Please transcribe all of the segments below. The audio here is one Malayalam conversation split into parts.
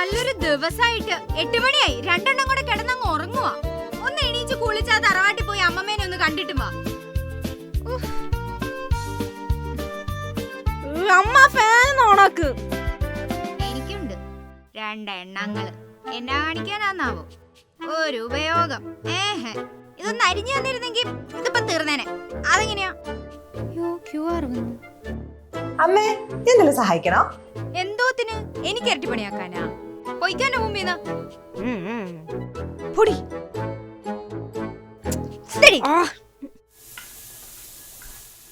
നല്ലൊരു ദിവസമായിട്ട് 8 മണിയായി, രണ്ടെണ്ണം കൂടെ കിടന്നങ്ങ് ഉറങ്ങുവാ. ഒന്ന് എണീച്ച് കുളിച്ചാ തറവാട്ടിൽ പോയി അമ്മമ്മേനെ ഒന്ന് കണ്ടിട്ടും വാ. അമ്മ ഫാൻ ഓണാക്ക്. എനിക്കുണ്ട് രണ്ടെണ്ണങ്ങള്. എന്നാ കാണിക്കാനാന്നാവോ ഒരു ഉപയോഗം. ഇതൊന്ന് അരിഞ്ഞു തന്നിരുന്നെങ്കിൽ ഇതിപ്പോ തീർന്നേനെ. അതെങ്ങനെയാ? അമ്മേ എന്തെങ്കിലും സഹായിക്കണോ? എന്തോത്തിന്? എനിക്ക് ഇരട്ടിപ്പണിയാക്കാനാ? പൊയ്ക്കാനോ മുമ്പീന്ന് പൊടി.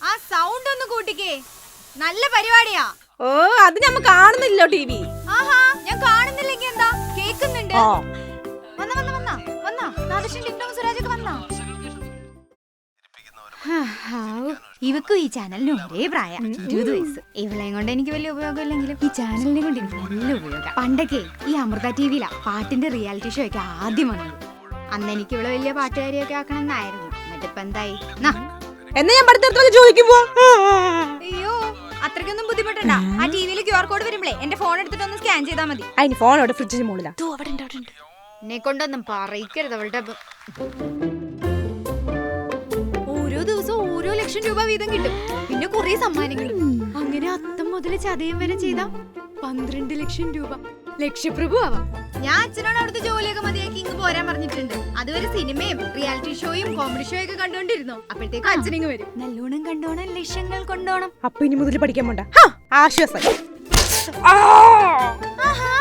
ആ സൗണ്ട് ഒന്ന് കൂട്ടിക്കേ. നല്ല പരിപാടിയാ. ഓ അത് നമ്മ കാണുന്നില്ലോ ടിവി. ആഹാ, ഞാൻ കാണുന്നില്ലെങ്കിൽ എന്താ, കേക്കുന്നുണ്ട്. വന്നാ വന്നാ വന്നാ വന്നാ നാദൃശ്യം ടിക്ടോക്ക് സുരാജൊക്കെ വന്നാ. ഇവക്കും ഈ ചാനലിന് ഒരേ പ്രായ, 20 വയസ്സ്. ഇവളെയും കൊണ്ട് എനിക്ക് വലിയ ഉപയോഗം ഇല്ലെങ്കിലും ഈ ചാനലിനെ കൊണ്ട് എനിക്ക് നല്ല ഉപയോഗം. പണ്ടൊക്കെ ഈ അമൃത ടിവിയിലാ പാട്ടിന്റെ റിയാലിറ്റി ഷോ ഒക്കെ ആദ്യം വന്നത്. അന്ന് എനിക്ക് ഇവിടെ വലിയ പാട്ടുകാരിയൊക്കെ ആക്കണം എന്നായിരുന്നു. എന്നിട്ടിപ്പ എന്തായി? എന്നാ ഞാൻ പഠിത്തത്തിൽ ചോദിക്കുമ്പോ അയ്യോ, അത്രയ്ക്കൊന്നും ബുദ്ധിമുട്ടണ്ട. ആ ടിവിയിൽ QR കോഡ് വരുമ്പളേ എന്റെ ഫോൺ എടുത്തിട്ട് ഒന്ന് സ്കാൻ ചെയ്താൽ മതി. അതിന് ഫോണോട് ഫ്രിഡ്ജിന് മുകളിലാ. എന്നെ കൊണ്ടൊന്നും പറയിക്കരുത് അവളുടെ. ഓരോ ദിവസവും ഓരോ ലക്ഷം രൂപ വീതം കിട്ടും, പിന്നെ കുറെ സമ്മാനങ്ങളും. അങ്ങനെ അത്തം മുതൽ ചതയം വരെ ചെയ്ത 12 ലക്ഷം രൂപ. ലക്ഷപ്രഭു ആവാം. ഞാൻ അച്ഛനോട് അവിടുത്തെ ജോലിയൊക്കെ മതിയാക്കി ഇങ്ങ് പോരാൻ പറഞ്ഞിട്ടുണ്ട്. അതുവരെ സിനിമയും റിയാലിറ്റി ഷോയും കോമഡി ഷോ ഒക്കെ കണ്ടോണ്ടിരുന്നു. അപ്പോഴത്തേക്ക് അച്ഛനിങ് വരും. നല്ലോണം കണ്ടോണം, ലക്ഷങ്ങൾ കൊണ്ടോണം. അപ്പൊ ഇനി മുതൽ പഠിക്കാൻ പോണ്ട. ആശ്വാസം. ആഹാ,